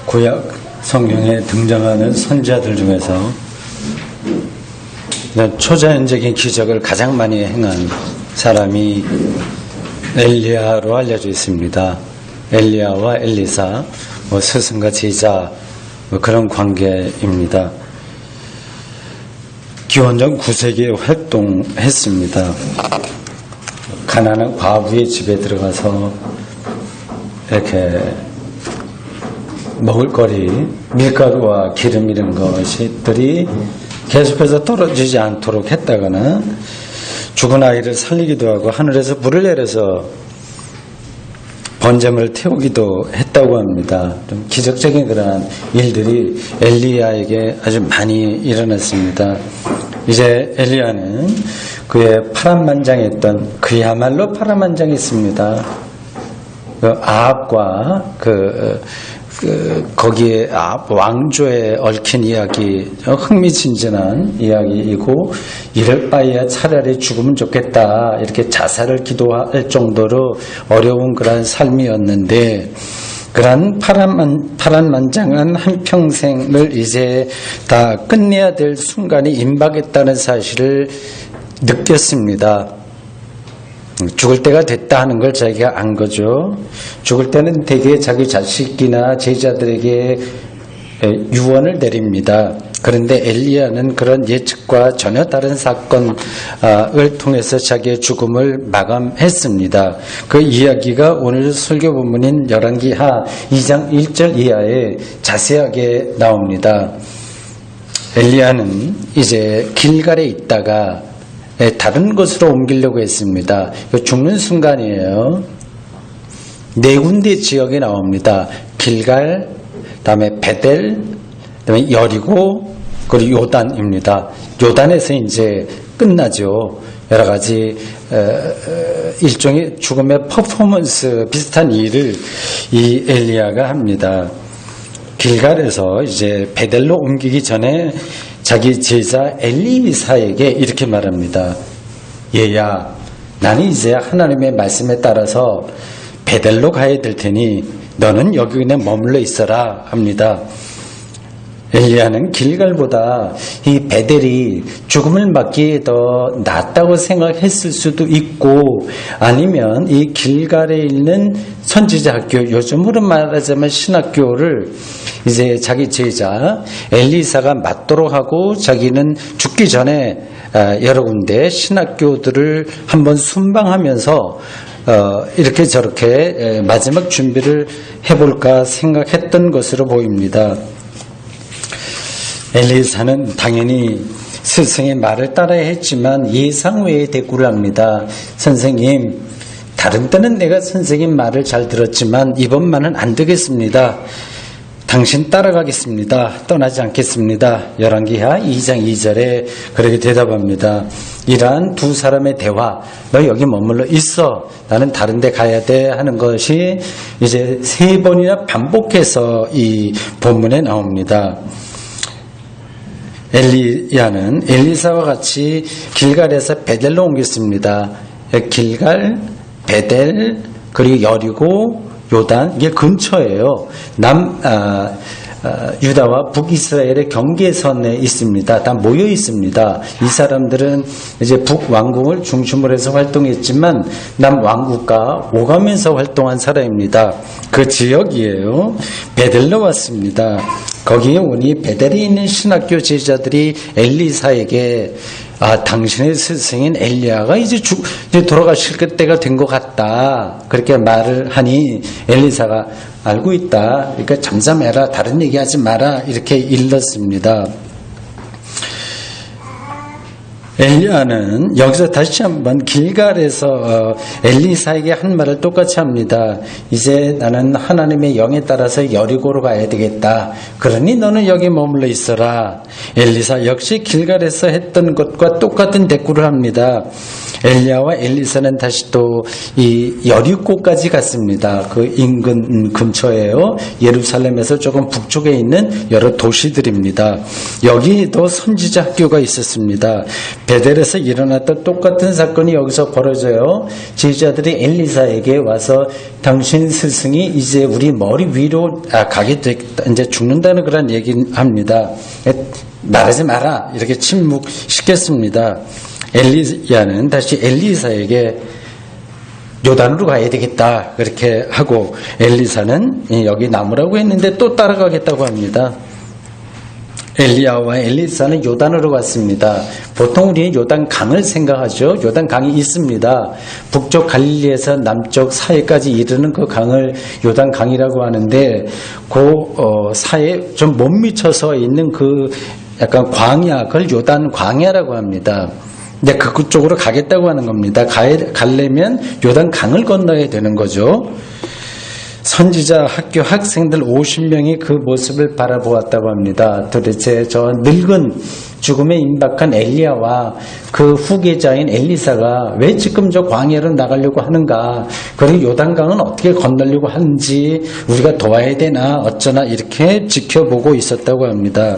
구약 성경에 등장하는 선지자들 중에서 초자연적인 기적을 가장 많이 행한 사람이 엘리야로 알려져 있습니다. 엘리야와 엘리사, 스승과 제자 그런 관계입니다. 기원전 9세기에 활동했습니다. 가난한 과부의 집에 들어가서 이렇게 먹을거리, 밀가루와 기름 이런 것들이 계속해서 떨어지지 않도록 했다거나 죽은 아이를 살리기도 하고 하늘에서 불을 내려서 번제물을 태우기도 했다고 합니다. 좀 기적적인 그러한 일들이 엘리야에게 아주 많이 일어났습니다. 이제 엘리야는 그의 파란만장했던 그야말로 파란만장했습니다. 아합과 거기에 왕조에 얽힌 이야기, 흥미진진한 이야기이고, 이럴 바에야 차라리 죽으면 좋겠다 이렇게 자살을 기도할 정도로 어려운 그런 삶이었는데, 그런 파란만장한 한평생을 이제 다 끝내야 될 순간이 임박했다는 사실을 느꼈습니다. 죽을 때가 됐다 하는 걸 자기가 안 거죠. 죽을 때는 대개 자기 자식이나 제자들에게 유언을 내립니다. 그런데 엘리야는 그런 예측과 전혀 다른 사건을 통해서 자기의 죽음을 마감했습니다. 그 이야기가 오늘 설교 본문인 열왕기하 2장 1절 이하에 자세하게 나옵니다. 엘리야는 이제 길갈에 있다가 다른 곳으로 옮기려고 했습니다. 죽는 순간이에요. 네 군데 지역이 나옵니다. 길갈, 그다음에 베델, 그다음에 여리고, 그리고 요단입니다. 요단에서 이제 끝나죠. 여러 가지 일종의 죽음의 퍼포먼스 비슷한 일을 이 엘리야가 합니다. 길갈에서 이제 베델로 옮기기 전에 자기 제자 엘리사에게 이렇게 말합니다. 얘야, 나는 이제 하나님의 말씀에 따라서 베델로 가야 될 테니 너는 여기 그냥 머물러 있어라 합니다. 엘리야는 길갈보다 이 베델이 죽음을 맞기에 더 낫다고 생각했을 수도 있고, 아니면 이 길갈에 있는 선지자 학교, 요즘으로 말하자면 신학교를 이제 자기 제자 엘리사가 맡도록 하고, 자기는 죽기 전에 여러 군데 신학교들을 한번 순방하면서 이렇게 저렇게 마지막 준비를 해볼까 생각했던 것으로 보입니다. 엘리사는 당연히 스승의 말을 따라야 했지만 예상 외의 대꾸를 합니다. 선생님, 다른 때는 내가 선생님 말을 잘 들었지만 이번만은 안 되겠습니다. 당신 따라가겠습니다. 떠나지 않겠습니다. 열왕기하 2장 2절에 그렇게 대답합니다. 이러한 두 사람의 대화, 너 여기 머물러 있어, 나는 다른 데 가야 돼 하는 것이 이제 3번이나 반복해서 이 본문에 나옵니다. 엘리야는 엘리사와 같이 길갈에서 베델로 옮겼습니다. 길갈, 베델, 그리고 여리고, 요단, 이게 근처예요. 유다와 북이스라엘의 경계선에 있습니다. 다 모여 있습니다. 이 사람들은 이제 북왕국을 중심으로 해서 활동했지만 남왕국과 오가면서 활동한 사람입니다. 그 지역이에요. 베델로 왔습니다. 거기에 오니 베델에 있는 신학교 제자들이 엘리사에게 당신의 스승인 엘리야가 이제 돌아가실 때가 된 것 같다, 그렇게 말을 하니 엘리사가 알고 있다, 그러니까 잠잠해라, 다른 얘기하지 마라, 이렇게 일렀습니다. 엘리야는 여기서 다시 한번 길갈에서 엘리사에게 한 말을 똑같이 합니다. 이제 나는 하나님의 영에 따라서 여리고로 가야 되겠다. 그러니 너는 여기 머물러 있어라. 엘리사 역시 길갈에서 했던 것과 똑같은 대꾸를 합니다. 엘리야와 엘리사는 다시 또 이 여리고까지 갔습니다. 그 인근 근처에요. 예루살렘에서 조금 북쪽에 있는 여러 도시들입니다. 여기도 선지자 학교가 있었습니다. 베델에서 일어났던 똑같은 사건이 여기서 벌어져요. 제자들이 엘리사에게 와서 당신 스승이 이제 우리 머리 위로 가게 됐다, 이제 죽는다는 그런 얘기를 합니다. 말하지 마라 이렇게 침묵시켰습니다. 엘리야는 다시 엘리사에게 요단으로 가야 되겠다 그렇게 하고, 엘리사는 여기 나무라고 했는데 또 따라가겠다고 합니다. 엘리야와 엘리사는 요단으로 갔습니다. 보통 우리는 요단 강을 생각하죠. 요단 강이 있습니다. 북쪽 갈릴리에서 남쪽 사해까지 이르는 그 강을 요단 강이라고 하는데, 그 사해 좀 못 미쳐서 있는 그 약간 광야, 그걸 요단 광야라고 합니다. 근데 그쪽으로 가겠다고 하는 겁니다. 가려면 요단 강을 건너야 되는 거죠. 선지자 학교 학생들 50명이 그 모습을 바라보았다고 합니다. 도대체 저 늙은 죽음에 임박한 엘리야와 그 후계자인 엘리사가 왜 지금 저 광야로 나가려고 하는가, 그리고 요단강은 어떻게 건너려고 하는지 우리가 도와야 되나 어쩌나 이렇게 지켜보고 있었다고 합니다.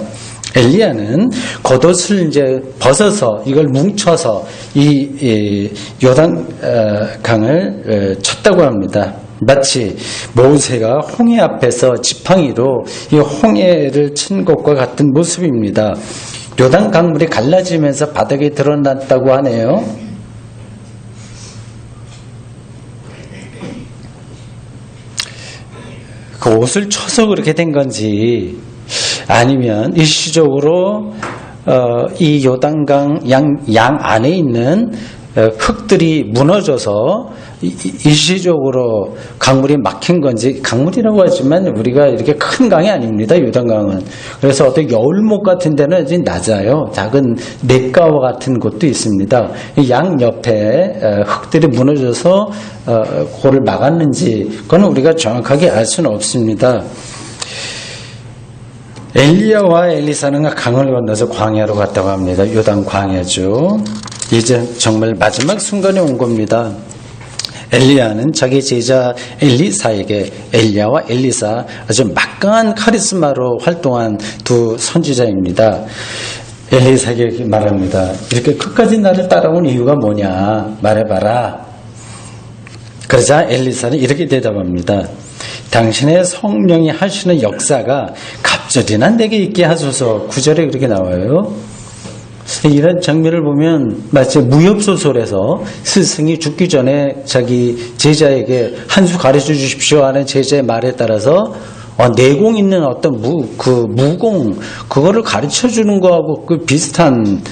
엘리야는 겉옷을 이제 벗어서 이걸 뭉쳐서 이 요단강을 쳤다고 합니다. 마치 모세가 홍해 앞에서 지팡이로 이 홍해를 친 것과 같은 모습입니다. 요단 강물이 갈라지면서 바닥에 드러났다고 하네요. 그 옷을 쳐서 그렇게 된 건지, 아니면 일시적으로 이 요단강 양 안에 있는 흙들이 무너져서 일시적으로 강물이 막힌 건지, 강물이라고 하지만 우리가 이렇게 큰 강이 아닙니다, 요단강은. 그래서 어떤 여울목 같은 데는 아주 낮아요. 작은 냇가와 같은 곳도 있습니다. 양 옆에 흙들이 무너져서 그거를 막았는지 그건 우리가 정확하게 알 수는 없습니다. 엘리야와 엘리사는 강을 건너서 광야로 갔다고 합니다. 요단 광야죠. 이제 정말 마지막 순간에 온 겁니다. 엘리야는 자기 제자 엘리사에게, 엘리야와 엘리사 아주 막강한 카리스마로 활동한 두 선지자입니다. 엘리사에게 말합니다. 이렇게 끝까지 나를 따라온 이유가 뭐냐 말해봐라. 그러자 엘리사는 이렇게 대답합니다. 당신의 성령이 하시는 역사가 갑절이나 내게 있게 하소서. 9절에 그렇게 나와요. 이런 장면을 보면 마치 무협소설에서 스승이 죽기 전에 자기 제자에게 한 수 가르쳐 주십시오 하는 제자의 말에 따라서 내공 있는 어떤 무공 그거를 가르쳐 주는 거하고 그 비슷한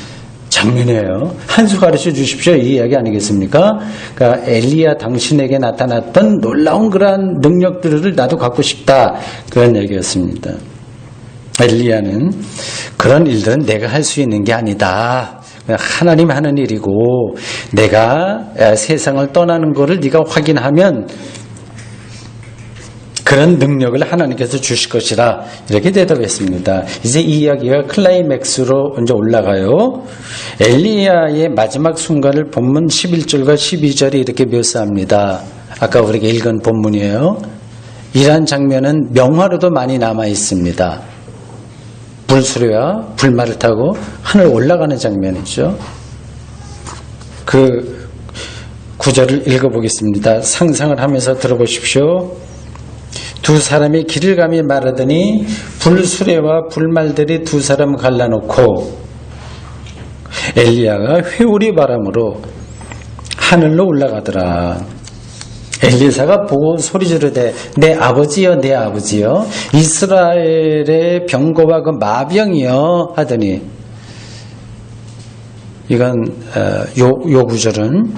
장면이에요. 한 수 가르쳐 주십시오 이 이야기 아니겠습니까? 그러니까 엘리야 당신에게 나타났던 놀라운 그러한 능력들을 나도 갖고 싶다, 그런 얘기였습니다. 엘리야는 그런 일들은 내가 할 수 있는 게 아니다. 하나님 하는 일이고, 내가 세상을 떠나는 것을 네가 확인하면 그런 능력을 하나님께서 주실 것이라, 이렇게 대답했습니다. 이제 이 이야기가 클라이맥스로 이제 올라가요. 엘리야의 마지막 순간을 본문 11절과 12절이 이렇게 묘사합니다. 아까 우리가 읽은 본문이에요. 이러한 장면은 명화로도 많이 남아 있습니다. 불수레와 불말을 타고 하늘 올라가는 장면이죠. 그 구절을 읽어보겠습니다. 상상을 하면서 들어보십시오. 두 사람이 길을 가며 말하더니 불수레와 불말들이 두 사람을 갈라놓고 엘리야가 회오리 바람으로 하늘로 올라가더라. 엘리사가 보고 소리 지르되 내 아버지여 내 아버지여 이스라엘의 병거와 그 마병이여 하더니, 이건 요 구절은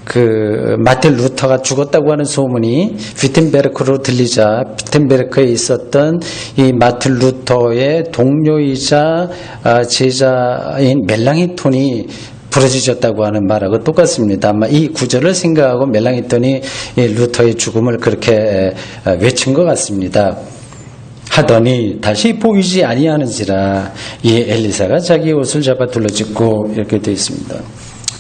그 마틴 루터가 죽었다고 하는 소문이 비텐베르크로 들리자, 비텐베르크에 있었던 이 마틴 루터의 동료이자 제자인 멜랑이톤이 부러지셨다고 하는 말하고 똑같습니다. 아마 이 구절을 생각하고 멜랑이톤이 루터의 죽음을 그렇게 외친 것 같습니다. 하더니 다시 보이지 아니하는지라, 이 엘리사가 자기 옷을 잡아 둘러짓고, 이렇게 되어 있습니다.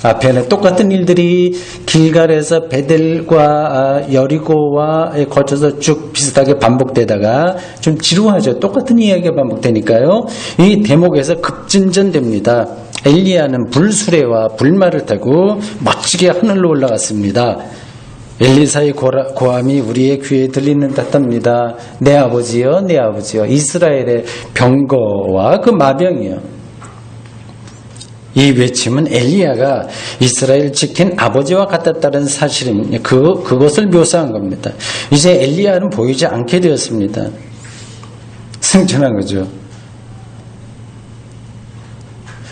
앞에는 똑같은 일들이 길갈에서 베델과 여리고와 거쳐서 쭉 비슷하게 반복되다가 좀 지루하죠. 똑같은 이야기가 반복되니까요. 이 대목에서 급진전됩니다. 엘리야는 불수레와 불말을 타고 멋지게 하늘로 올라갔습니다. 엘리사의 고함이 우리의 귀에 들리는 듯합니다. 내 아버지여, 내 아버지여. 이스라엘의 병거와 그 마병이요. 이 외침은 엘리야가 이스라엘 지킨 아버지와 같았다는 사실입니다. 그것을 묘사한 겁니다. 이제 엘리야는 보이지 않게 되었습니다. 승천한 거죠.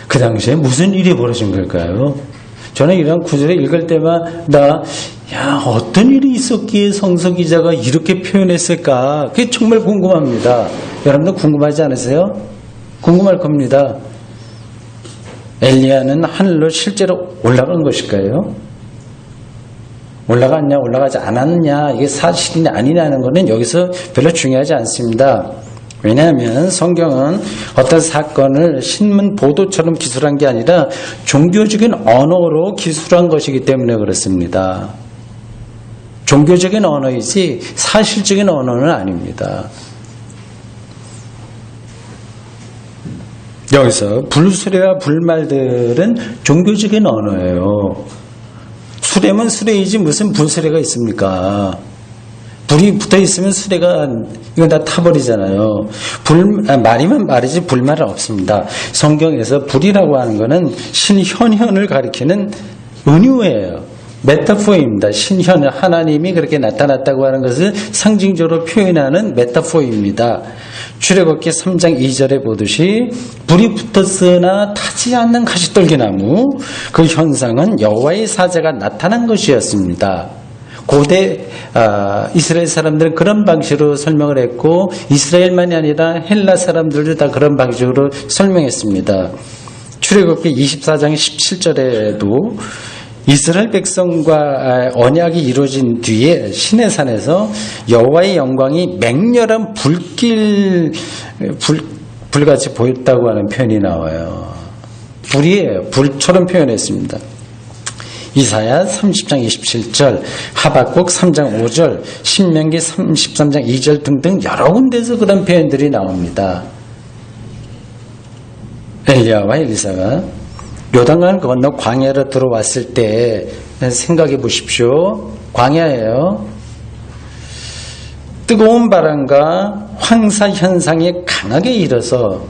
그 당시에 무슨 일이 벌어진 걸까요? 저는 이런 구절을 읽을 때마다 어떤 일이 있었기에 성서 기자가 이렇게 표현했을까? 그게 정말 궁금합니다. 여러분들 궁금하지 않으세요? 궁금할 겁니다. 엘리야는 하늘로 실제로 올라간 것일까요? 올라갔냐 올라가지 않았냐 이게 사실이냐 아니냐는 것은 여기서 별로 중요하지 않습니다. 왜냐하면 성경은 어떤 사건을 신문 보도처럼 기술한 게 아니라 종교적인 언어로 기술한 것이기 때문에 그렇습니다. 종교적인 언어이지 사실적인 언어는 아닙니다. 여기서 불수레와 불말들은 종교적인 언어예요. 수레면 수레이지 무슨 불수레가 있습니까? 불이 붙어 있으면 수레가 이건 다 타버리잖아요. 말이면 말이지 불말은 없습니다. 성경에서 불이라고 하는 것은 신현현을 가리키는 은유예요. 메타포입니다. 신현 하나님이 그렇게 나타났다고 하는 것을 상징적으로 표현하는 메타포입니다. 출애굽기 3장 2절에 보듯이 불이 붙었으나 타지 않는 가시떨기나무 그 현상은 여호와의 사자가 나타난 것이었습니다. 고대 이스라엘 사람들은 그런 방식으로 설명을 했고 이스라엘만이 아니라 헬라 사람들도 다 그런 방식으로 설명했습니다. 출애굽기 24장 17절에도 이스라엘 백성과 언약이 이루어진 뒤에 시내산에서 여호와의 영광이 맹렬한 불같이 보였다고 하는 표현이 나와요. 불이에요. 불처럼 표현했습니다. 이사야 30장 27절, 하박국 3장 5절, 신명기 33장 2절 등등 여러 군데서 그런 표현들이 나옵니다. 엘리야와 엘리사가 요단강을 건너 광야로 들어왔을 때 생각해 보십시오. 광야예요. 뜨거운 바람과 황사 현상이 강하게 일어서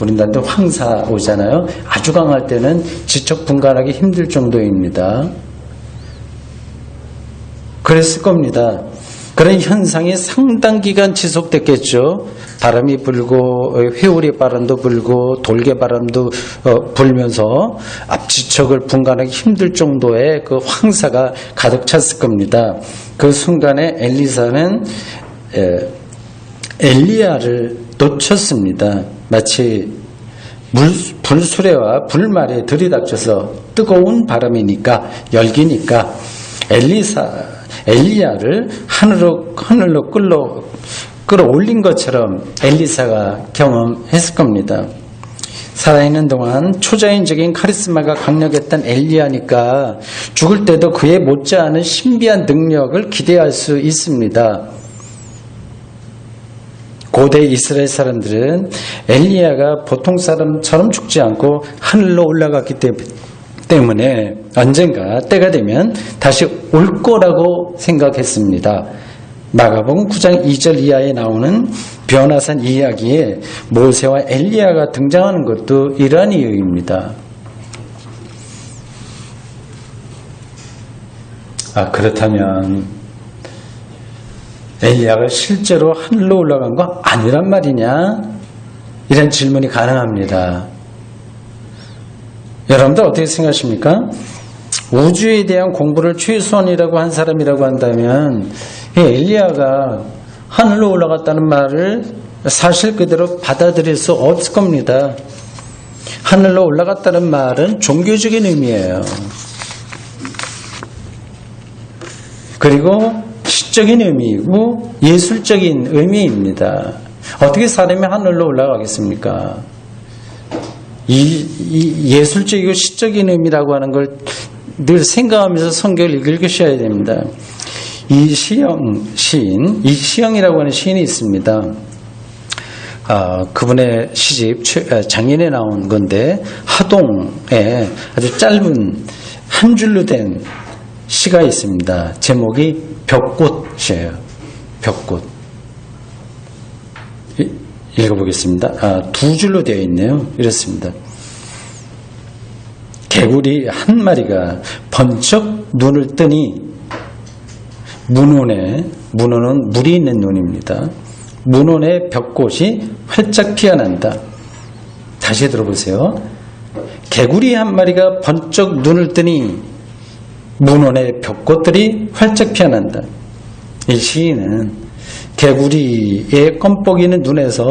우리나라도 황사 오잖아요. 아주 강할 때는 지적 분간하기 힘들 정도입니다. 그랬을 겁니다. 그런 현상이 상당 기간 지속됐겠죠. 바람이 불고 회오리 바람도 불고 돌개 바람도 불면서 앞지척을 분간하기 힘들 정도의 그 황사가 가득 찼을 겁니다. 그 순간에 엘리사는 엘리야를 놓쳤습니다. 마치 불수레와 불말이 들이닥쳐서 뜨거운 바람이니까 열기니까 엘리야를 하늘로 끌어올린 것처럼 엘리사가 경험했을 겁니다. 살아있는 동안 초자연적인 카리스마가 강력했던 엘리야니까 죽을 때도 그에 못지않은 신비한 능력을 기대할 수 있습니다. 고대 이스라엘 사람들은 엘리야가 보통 사람처럼 죽지 않고 하늘로 올라갔기 때문에 언젠가 때가 되면 다시 올 거라고 생각했습니다. 마가복음 9장 2절 이하에 나오는 변화산 이야기에 모세와 엘리야가 등장하는 것도 이러한 이유입니다. 그렇다면 엘리야가 실제로 하늘로 올라간 거 아니란 말이냐? 이런 질문이 가능합니다. 여러분들 어떻게 생각하십니까? 우주에 대한 공부를 최소한이라고 한 사람이라고 한다면 엘리야가 하늘로 올라갔다는 말을 사실 그대로 받아들일 수 없을 겁니다. 하늘로 올라갔다는 말은 종교적인 의미예요. 그리고 시적인 의미이고 예술적인 의미입니다. 어떻게 사람이 하늘로 올라가겠습니까? 이 예술적이고 시적인 의미라고 하는 걸 늘 생각하면서 성경을 읽으셔야 됩니다. 이시영이라고 하는 시인이 있습니다. 그분의 시집 작년에 나온 건데 하동에 아주 짧은 한 줄로 된 시가 있습니다. 제목이 벽꽃이에요. 벽꽃. 읽어보겠습니다. 두 줄로 되어 있네요. 이렇습니다. 개구리 한 마리가 번쩍 눈을 뜨니 문온은 물이 있는 눈입니다. 문온의 벽꽃이 활짝 피어난다. 다시 들어보세요. 개구리 한 마리가 번쩍 눈을 뜨니 문온의 벽꽃들이 활짝 피어난다. 이 시인은 개구리의 껌뻑이는 눈에서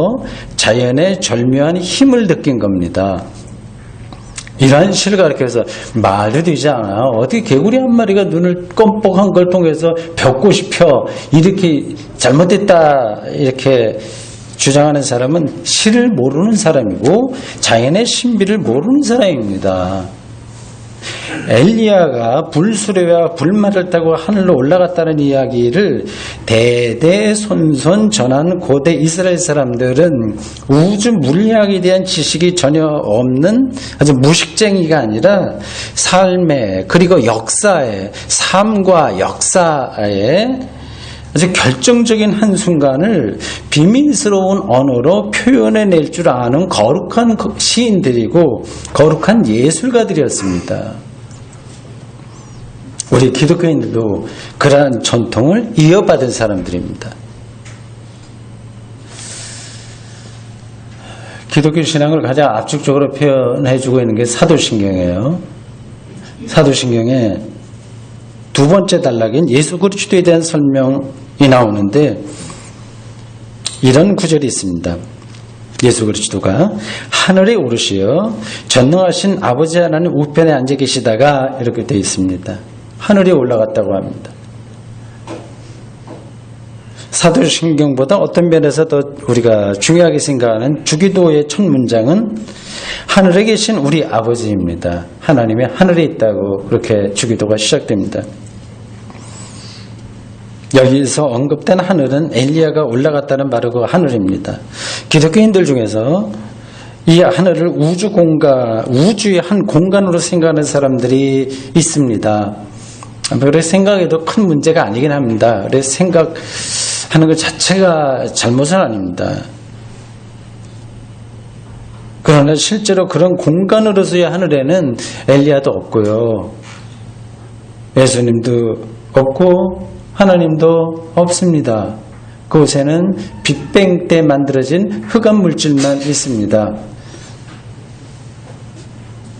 자연의 절묘한 힘을 느낀 겁니다. 이러한 시를 가르쳐서 말도 되지 않아. 어떻게 개구리 한 마리가 눈을 껌뻑한 걸 통해서 벽꽃이 펴 이렇게 잘못됐다 이렇게 주장하는 사람은 시를 모르는 사람이고 자연의 신비를 모르는 사람입니다. 엘리야가 불수레와 불말을 타고 하늘로 올라갔다는 이야기를 대대손손 전한 고대 이스라엘 사람들은 우주 물리학에 대한 지식이 전혀 없는 아주 무식쟁이가 아니라 삶에 그리고 역사에 삶과 역사에 아주 결정적인 한순간을 비밀스러운 언어로 표현해낼 줄 아는 거룩한 시인들이고 거룩한 예술가들이었습니다. 우리 기독교인들도 그러한 전통을 이어받은 사람들입니다. 기독교 신앙을 가장 압축적으로 표현해주고 있는 게 사도신경이에요. 사도신경에 두 번째 단락인 예수 그리스도에 대한 설명이 나오는데 이런 구절이 있습니다. 예수 그리스도가 하늘에 오르시어 전능하신 아버지 하나님 우편에 앉아 계시다가 이렇게 되어 있습니다. 하늘에 올라갔다고 합니다. 사도신경보다 어떤 면에서 더 우리가 중요하게 생각하는 주기도의 첫 문장은 하늘에 계신 우리 아버지입니다. 하나님이 하늘에 있다고 그렇게 주기도가 시작됩니다. 여기서 언급된 하늘은 엘리야가 올라갔다는 바로 그 하늘입니다. 기독교인들 중에서 이 하늘을 우주의 한 공간으로 생각하는 사람들이 있습니다. 그래 생각해도 큰 문제가 아니긴 합니다. 그래 생각하는 것 자체가 잘못은 아닙니다. 그러나 실제로 그런 공간으로서의 하늘에는 엘리야도 없고요. 예수님도 없고 하나님도 없습니다. 그곳에는 빅뱅 때 만들어진 흑암 물질만 있습니다.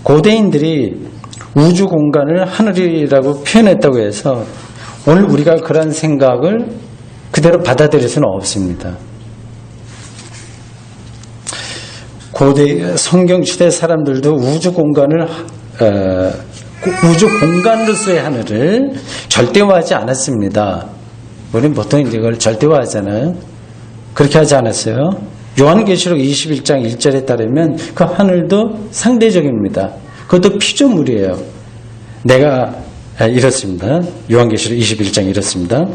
고대인들이 우주 공간을 하늘이라고 표현했다고 해서 오늘 우리가 그런 생각을 그대로 받아들일 수는 없습니다. 고대 성경시대 사람들도 우주 공간으로서의 하늘을 절대화하지 않았습니다. 우리는 보통 이걸 절대화하잖아요. 그렇게 하지 않았어요. 요한계시록 21장 1절에 따르면 그 하늘도 상대적입니다. 그것도 피조물이에요. 내가 이렇습니다. 요한계시록 21장 이렇습니다.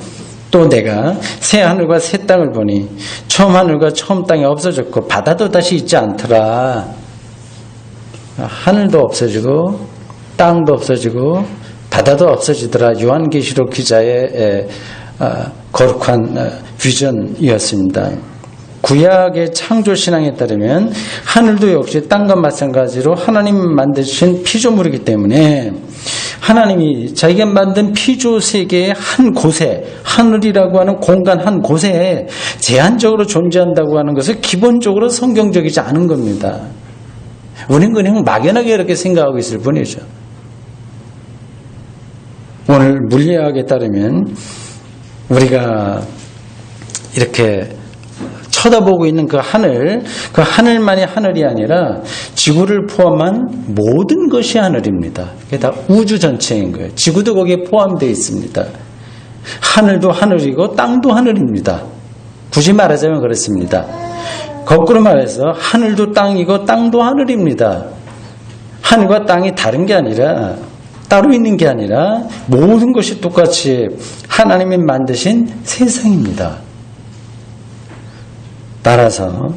또 내가 새 하늘과 새 땅을 보니 처음 하늘과 처음 땅이 없어졌고 바다도 다시 있지 않더라. 하늘도 없어지고 땅도 없어지고 바다도 없어지더라. 요한계시록 기자의 거룩한 비전이었습니다. 구약의 창조신앙에 따르면 하늘도 역시 땅과 마찬가지로 하나님 만드신 피조물이기 때문에 하나님이 자기가 만든 피조세계의 한 곳에 하늘이라고 하는 공간 한 곳에 제한적으로 존재한다고 하는 것은 기본적으로 성경적이지 않은 겁니다. 우리는 그냥 막연하게 이렇게 생각하고 있을 뿐이죠. 오늘 물리학에 따르면 우리가 이렇게 쳐다보고 있는 그 하늘만이 하늘이 아니라 지구를 포함한 모든 것이 하늘입니다. 그게 다 우주 전체인 거예요. 지구도 거기에 포함되어 있습니다. 하늘도 하늘이고 땅도 하늘입니다. 굳이 말하자면 그렇습니다. 거꾸로 말해서 하늘도 땅이고 땅도 하늘입니다. 하늘과 땅이 다른 게 아니라 따로 있는 게 아니라 모든 것이 똑같이 하나님이 만드신 세상입니다. 따라서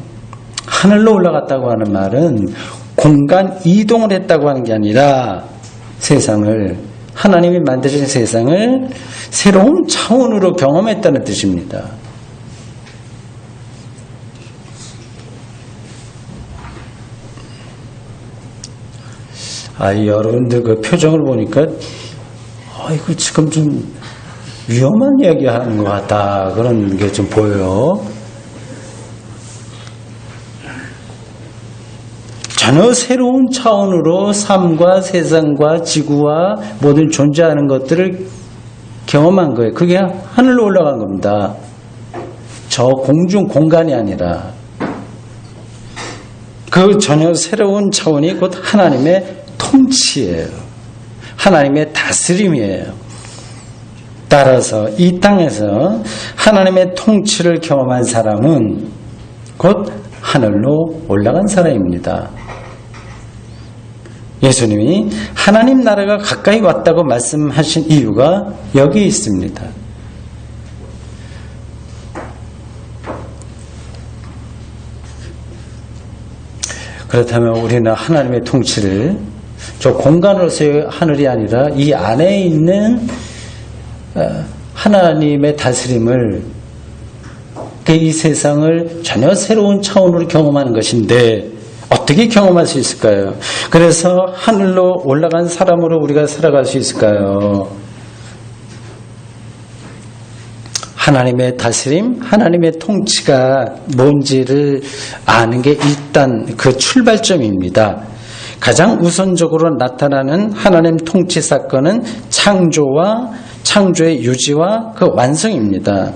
하늘로 올라갔다고 하는 말은 공간 이동을 했다고 하는 게 아니라 세상을, 하나님이 만드신 세상을 새로운 차원으로 경험했다는 뜻입니다. 여러분들 그 표정을 보니까 이거 지금 좀 위험한 이야기 하는 것 같다, 그런 게 좀 보여요. 전혀 새로운 차원으로 삶과 세상과 지구와 모든 존재하는 것들을 경험한 거예요. 그게 하늘로 올라간 겁니다. 저 공중 공간이 아니라 그 전혀 새로운 차원이 곧 하나님의 통치예요. 하나님의 다스림이에요. 따라서 이 땅에서 하나님의 통치를 경험한 사람은 곧 하늘로 올라간 사람입니다. 예수님이 하나님 나라가 가까이 왔다고 말씀하신 이유가 여기 있습니다. 그렇다면 우리는 하나님의 통치를 저 공간으로서의 하늘이 아니라 이 안에 있는 하나님의 다스림을, 이 세상을 전혀 새로운 차원으로 경험하는 것인데 어떻게 경험할 수 있을까요? 그래서 하늘로 올라간 사람으로 우리가 살아갈 수 있을까요? 하나님의 다스림, 하나님의 통치가 뭔지를 아는 게 일단 그 출발점입니다. 가장 우선적으로 나타나는 하나님 통치 사건은 창조의 유지와 그 완성입니다.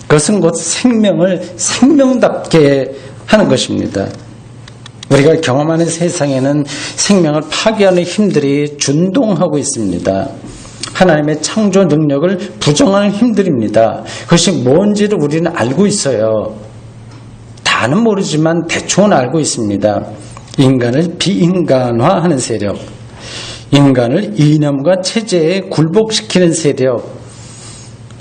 그것은 곧 생명을 생명답게 하는 것입니다. 우리가 경험하는 세상에는 생명을 파괴하는 힘들이 준동하고 있습니다. 하나님의 창조 능력을 부정하는 힘들입니다. 그것이 뭔지를 우리는 알고 있어요. 다는 모르지만 대충은 알고 있습니다. 인간을 비인간화하는 세력, 인간을 이념과 체제에 굴복시키는 세력,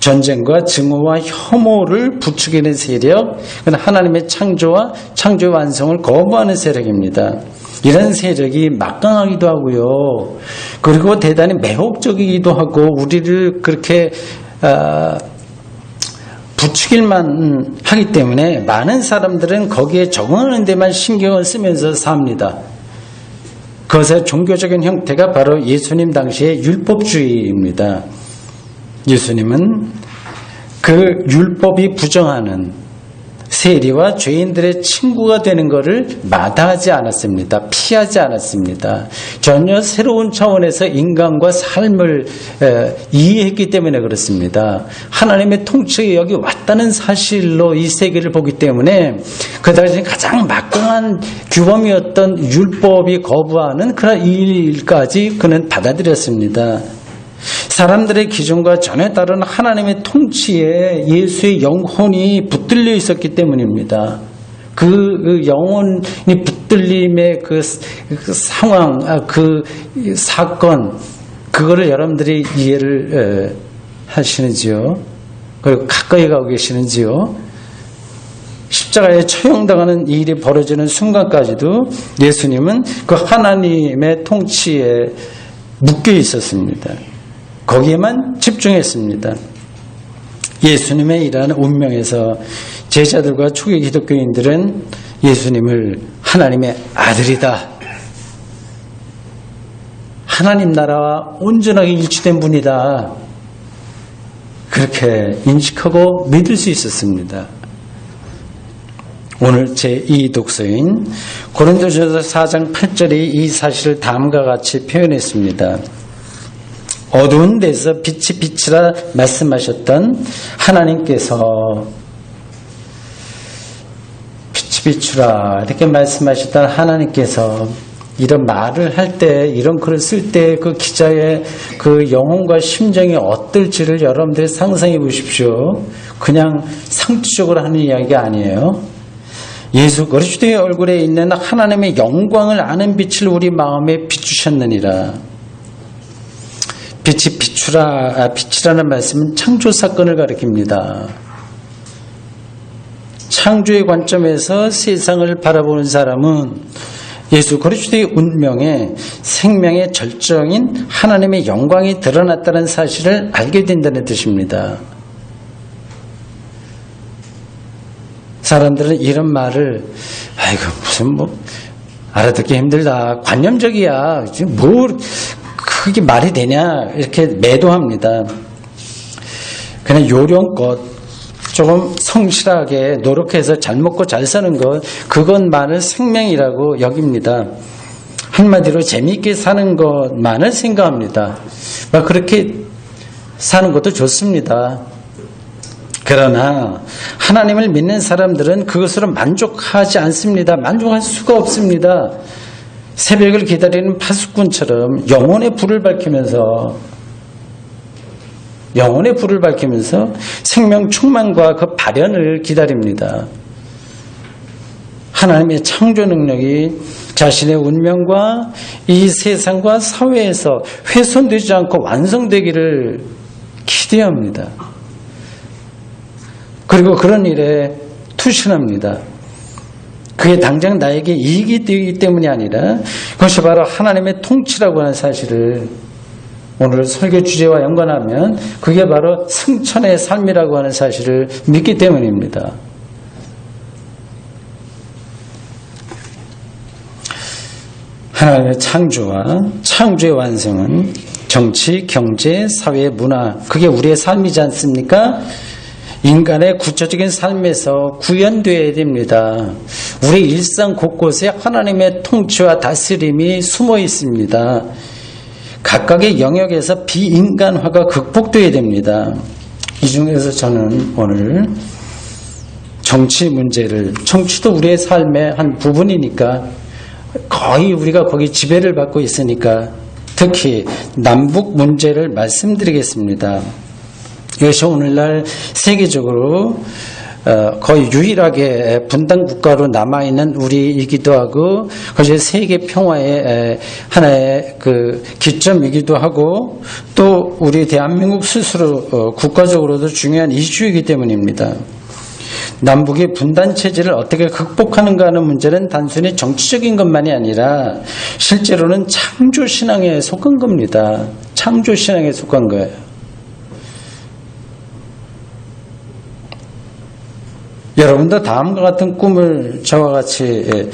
전쟁과 증오와 혐오를 부추기는 세력, 하나님의 창조와 창조의 완성을 거부하는 세력입니다. 이런 세력이 막강하기도 하고요. 그리고 대단히 매혹적이기도 하고 우리를 그렇게 부추길만 하기 때문에 많은 사람들은 거기에 적응하는 데만 신경을 쓰면서 삽니다. 그것의 종교적인 형태가 바로 예수님 당시의 율법주의입니다. 예수님은 그 율법이 부정하는 세리와 죄인들의 친구가 되는 것을 마다하지 않았습니다. 피하지 않았습니다. 전혀 새로운 차원에서 인간과 삶을 이해했기 때문에 그렇습니다. 하나님의 통치가 여기 왔다는 사실로 이 세계를 보기 때문에 그 당시 가장 막강한 규범이었던 율법이 거부하는 그런 일까지 그는 받아들였습니다. 사람들의 기준과 전혀 다른 하나님의 통치에 예수의 영혼이 붙들려 있었기 때문입니다. 그 영혼이 붙들림의 그 상황, 그 사건, 그거를 여러분들이 이해를 하시는지요? 그리고 가까이 가고 계시는지요? 십자가에 처형당하는 일이 벌어지는 순간까지도 예수님은 그 하나님의 통치에 묶여 있었습니다. 거기에만 집중했습니다. 예수님의 일하는 운명에서 제자들과 초기 기독교인들은 예수님을 하나님의 아들이다, 하나님 나라와 온전하게 일치된 분이다, 그렇게 인식하고 믿을 수 있었습니다. 오늘 제2 독서인 고린도전서 4장 8절이 이 사실을 다음과 같이 표현했습니다. 어두운 데서 빛이 빛이라 말씀하셨던 하나님께서 빛이 비추라 이렇게 말씀하셨던 하나님께서 이런 말을 할 때, 이런 글을 쓸 때 그 기자의 그 영혼과 심정이 어떨지를 여러분들이 상상해 보십시오. 그냥 상투적으로 하는 이야기가 아니에요. 예수 그리스도의 얼굴에 있는 하나님의 영광을 아는 빛을 우리 마음에 비추셨느니라. 빛이 빛이라는 말씀은 창조 사건을 가리킵니다. 창조의 관점에서 세상을 바라보는 사람은 예수 그리스도의 운명에 생명의 절정인 하나님의 영광이 드러났다는 사실을 알게 된다는 뜻입니다. 사람들은 이런 말을 아이고 무슨 알아듣기 힘들다, 관념적이야, 그게 말이 되냐 이렇게 매도합니다. 그냥 요령껏 조금 성실하게 노력해서 잘 먹고 잘 사는 것, 그것만을 생명이라고 여깁니다. 한마디로 재미있게 사는 것만을 생각합니다. 그렇게 사는 것도 좋습니다. 그러나 하나님을 믿는 사람들은 그것으로 만족하지 않습니다. 만족할 수가 없습니다. 새벽을 기다리는 파수꾼처럼 영혼의 불을 밝히면서 생명 충만과 그 발현을 기다립니다. 하나님의 창조 능력이 자신의 운명과 이 세상과 사회에서 훼손되지 않고 완성되기를 기대합니다. 그리고 그런 일에 투신합니다. 그게 당장 나에게 이익이 되기 때문이 아니라 그것이 바로 하나님의 통치라고 하는 사실을 오늘 설교 주제와 연관하면 그게 바로 승천의 삶이라고 하는 사실을 믿기 때문입니다. 하나님의 창조와 창조의 완성은 정치, 경제, 사회, 문화, 그게 우리의 삶이지 않습니까? 인간의 구체적인 삶에서 구현되어야 됩니다. 우리 일상 곳곳에 하나님의 통치와 다스림이 숨어 있습니다. 각각의 영역에서 비인간화가 극복되어야 됩니다. 이 중에서 저는 오늘 정치도 우리의 삶의 한 부분이니까 거의 우리가 거기 지배를 받고 있으니까 특히 남북 문제를 말씀드리겠습니다. 이것이 오늘날 세계적으로 거의 유일하게 분단 국가로 남아있는 우리이기도 하고 그것이 세계 평화의 하나의 그 기점이기도 하고 또 우리 대한민국 스스로 국가적으로도 중요한 이슈이기 때문입니다. 남북의 분단 체제를 어떻게 극복하는가 하는 문제는 단순히 정치적인 것만이 아니라 실제로는 창조신앙에 속한 겁니다. 창조신앙에 속한 거예요. 여러분도 다음과 같은 꿈을 저와 같이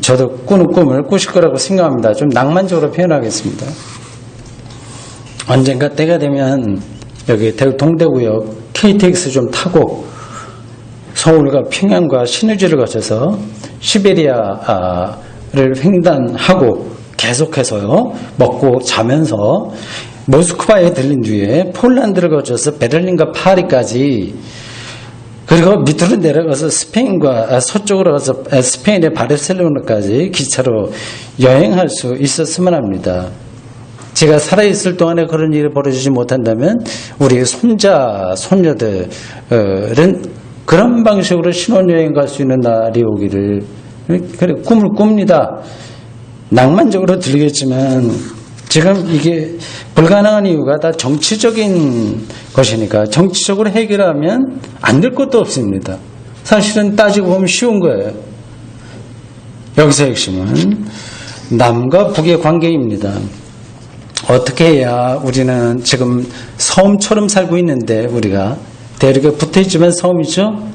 저도 꾸는 꿈을 꾸실 거라고 생각합니다. 좀 낭만적으로 표현하겠습니다. 언젠가 때가 되면 여기 동대구역 KTX 좀 타고 서울과 평양과 신의주를 거쳐서 시베리아를 횡단하고 계속해서요 먹고 자면서 모스크바에 들린 뒤에 폴란드를 거쳐서 베를린과 파리까지 그리고 밑으로 내려가서 스페인과 서쪽으로 가서 스페인의 바르셀로나까지 기차로 여행할 수 있었으면 합니다. 제가 살아있을 동안에 그런 일이 벌어지지 못한다면 우리 손자, 손녀들은 그런 방식으로 신혼여행 갈 수 있는 날이 오기를 그래 꿈을 꿉니다. 낭만적으로 들리겠지만 지금 이게 불가능한 이유가 다 정치적인 것이니까 정치적으로 해결하면 안 될 것도 없습니다. 사실은 따지고 보면 쉬운 거예요. 여기서 핵심은 남과 북의 관계입니다. 어떻게 해야 우리는 지금 섬처럼 살고 있는데 우리가 대륙에 붙어있지만 섬이죠.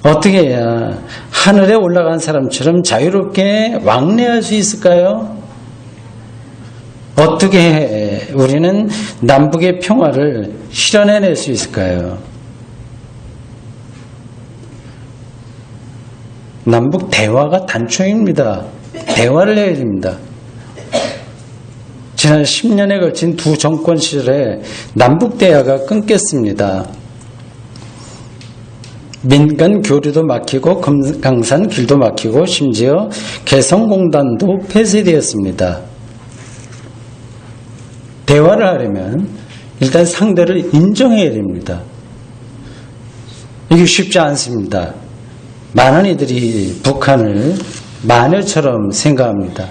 어떻게 해야 하늘에 올라간 사람처럼 자유롭게 왕래할 수 있을까요? 어떻게 우리는 남북의 평화를 실현해낼 수 있을까요? 남북 대화가 단초입니다. 대화를 해야 됩니다. 지난 10년에 걸친 두 정권 시절에 남북 대화가 끊겼습니다. 민간 교류도 막히고 금강산 길도 막히고 심지어 개성공단도 폐쇄되었습니다. 대화를 하려면 일단 상대를 인정해야 됩니다. 이게 쉽지 않습니다. 많은 이들이 북한을 마녀처럼 생각합니다.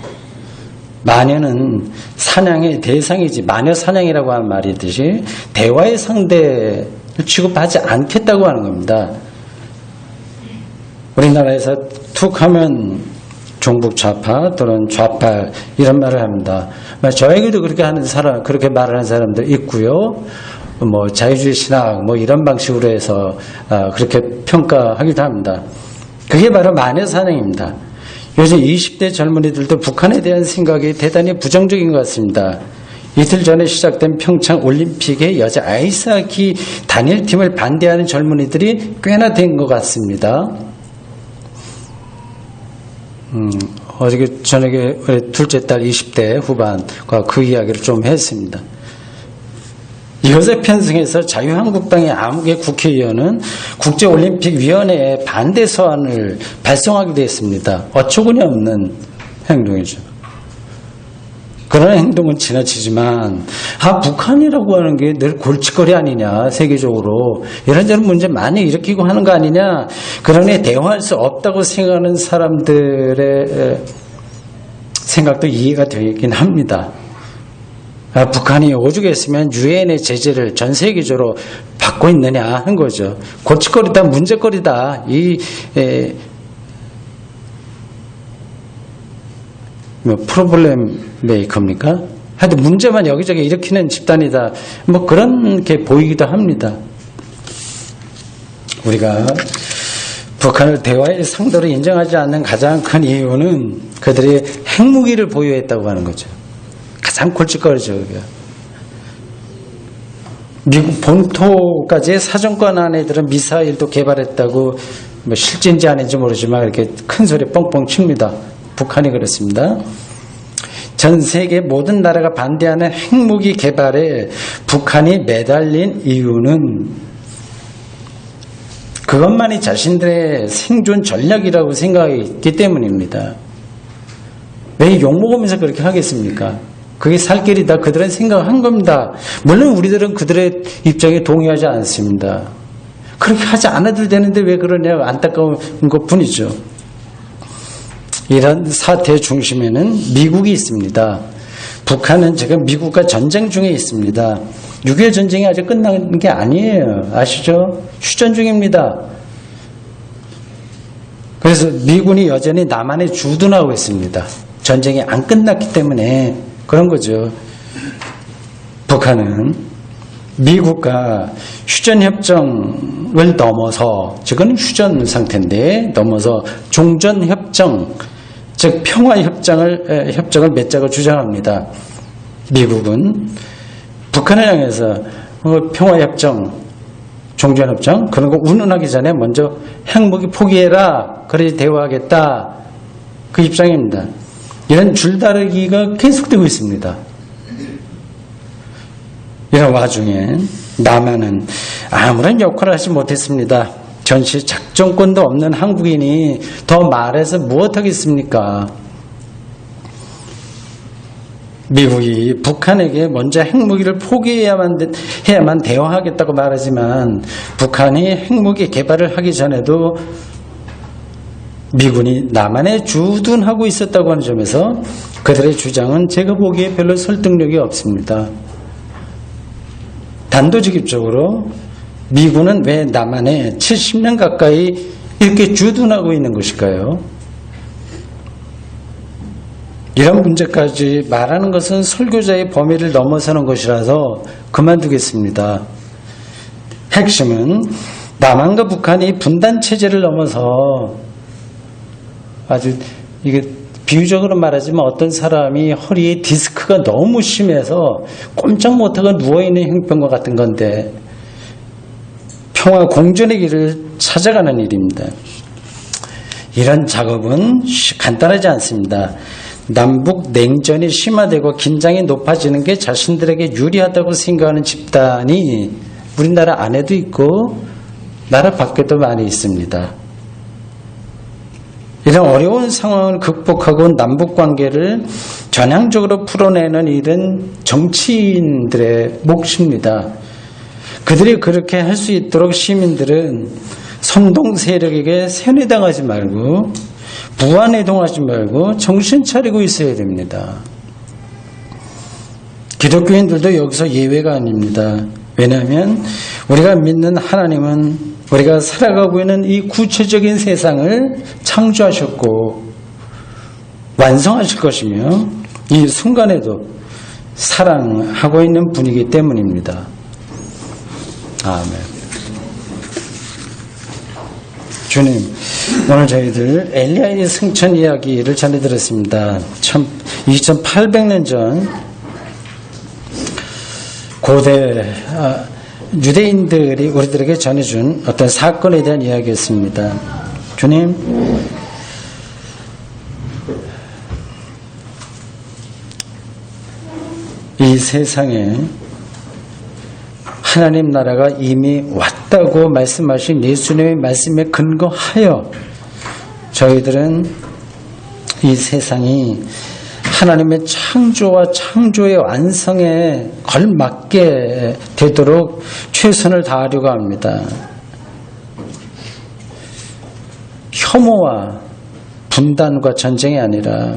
마녀는 사냥의 대상이지 마녀 사냥이라고 하는 말이 있듯이 대화의 상대를 취급하지 않겠다고 하는 겁니다. 우리나라에서 툭 하면 종북 좌파 또는 좌파 이런 말을 합니다. 저에게도 그렇게 하는 사람, 그렇게 말하는 사람들 있고요. 뭐 자유주의 신학 뭐 이런 방식으로 해서 그렇게 평가하기도 합니다. 그게 바로 만의 산행입니다. 요즘 20대 젊은이들도 북한에 대한 생각이 대단히 부정적인 것 같습니다. 이틀 전에 시작된 평창 올림픽에 여자 아이스하키 단일팀을 반대하는 젊은이들이 꽤나 된 것 같습니다. 어저께 저녁에 둘째 딸 20대 후반과 그 이야기를 좀 했습니다. 이것에 편승해서 자유한국당의 아무개 국회의원은 국제올림픽위원회에 반대 서한을 발송하기도 했습니다. 어처구니 없는 행동이죠. 그런 행동은 지나치지만 북한이라고 하는 게 늘 골칫거리 아니냐, 세계적으로 이런저런 문제 많이 일으키고 하는 거 아니냐, 그러니 대화할 수 없다고 생각하는 사람들의 생각도 이해가 되긴 합니다. 북한이 오죽했으면 유엔의 제재를 전 세계적으로 받고 있느냐 한 거죠. 골칫거리다, 문제거리다, 프로블렘 메이커입니까? 하여튼 문제만 여기저기 일으키는 집단이다. 뭐 그런 게 보이기도 합니다. 우리가 북한을 대화의 상대로 인정하지 않는 가장 큰 이유는 그들이 핵무기를 보유했다고 하는 거죠. 가장 골칫거리죠. 그게. 미국 본토까지의 사정권 안에 들은 미사일도 개발했다고, 뭐 실제인지 아닌지 모르지만 이렇게 큰 소리 뻥뻥 칩니다. 북한이 그랬습니다. 전 세계 모든 나라가 반대하는 핵무기 개발에 북한이 매달린 이유는 그것만이 자신들의 생존 전략이라고 생각했기 때문입니다. 왜 욕먹으면서 그렇게 하겠습니까? 그게 살 길이다. 그들은 생각한 겁니다. 물론 우리들은 그들의 입장에 동의하지 않습니다. 그렇게 하지 않아도 되는데 왜 그러냐, 안타까운 것뿐이죠. 이런 사태 중심에는 미국이 있습니다. 북한은 지금 미국과 전쟁 중에 있습니다. 6.25 전쟁이 아직 끝난 게 아니에요. 아시죠? 휴전 중입니다. 그래서 미군이 여전히 남한에 주둔하고 있습니다. 전쟁이 안 끝났기 때문에 그런 거죠. 북한은 미국과 휴전협정을 넘어서, 지금은 휴전 상태인데 넘어서 종전협정, 즉 평화협정을 맺자고 주장합니다. 미국은 북한을 향해서 평화협정, 종전협정 그런 거 운운하기 전에 먼저 핵무기 포기해라, 그래야 대화하겠다, 그 입장입니다. 이런 줄다리기가 계속되고 있습니다. 이런 와중에 남한은 아무런 역할을 하지 못했습니다. 전시 작전권도 없는 한국인이 더 말해서 무엇하겠습니까? 미국이 북한에게 먼저 핵무기를 포기해야만 대화하겠다고 말하지만 북한이 핵무기 개발을 하기 전에도 미군이 남한에 주둔하고 있었다고 하는 점에서 그들의 주장은 제가 보기에 별로 설득력이 없습니다. 단도직입적으로 미군은 왜 남한에 70년 가까이 이렇게 주둔하고 있는 것일까요? 이런 문제까지 말하는 것은 설교자의 범위를 넘어서는 것이라서 그만두겠습니다. 핵심은 남한과 북한이 분단 체제를 넘어서 아주, 이게 비유적으로 말하지만 어떤 사람이 허리에 디스크가 너무 심해서 꼼짝 못하고 누워있는 형편과 같은 건데 평화 공존의 길을 찾아가는 일입니다. 이런 작업은 간단하지 않습니다. 남북 냉전이 심화되고 긴장이 높아지는 게 자신들에게 유리하다고 생각하는 집단이 우리나라 안에도 있고 나라 밖에도 많이 있습니다. 이런 어려운 상황을 극복하고 남북관계를 전향적으로 풀어내는 일은 정치인들의 몫입니다. 그들이 그렇게 할 수 있도록 시민들은 선동 세력에게 세뇌당하지 말고 무한해동하지 말고 정신 차리고 있어야 됩니다. 기독교인들도 여기서 예외가 아닙니다. 왜냐하면 우리가 믿는 하나님은 우리가 살아가고 있는 이 구체적인 세상을 창조하셨고 완성하실 것이며 이 순간에도 사랑하고 있는 분이기 때문입니다. 아멘. 주님, 오늘 저희들 엘리야의 승천 이야기를 전해드렸습니다. 참 2800년 전 고대 유대인들이 우리들에게 전해준 어떤 사건에 대한 이야기였습니다. 주님, 이 세상에 하나님 나라가 이미 왔다고 말씀하신 예수님의 말씀에 근거하여 저희들은 이 세상이 하나님의 창조와 창조의 완성에 걸맞게 되도록 최선을 다하려고 합니다. 혐오와 분단과 전쟁이 아니라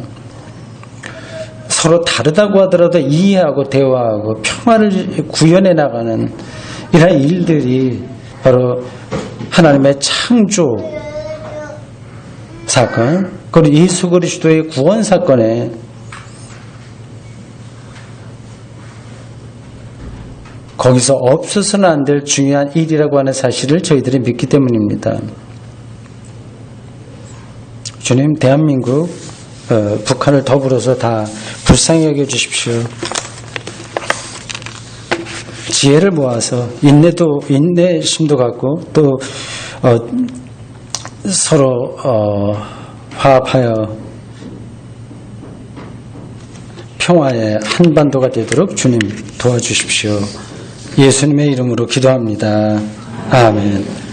서로 다르다고 하더라도 이해하고 대화하고 평화를 구현해 나가는 이러한 일들이 바로 하나님의 창조 사건, 그리고 예수 그리스도의 구원 사건에 거기서 없어서는 안 될 중요한 일이라고 하는 사실을 저희들이 믿기 때문입니다. 주님, 대한민국, 북한을 더불어서 다 불쌍히 여겨주십시오. 지혜를 모아서 인내심도 갖고 또 서로 화합하여 평화의 한반도가 되도록 주님 도와주십시오. 예수님의 이름으로 기도합니다. 아멘.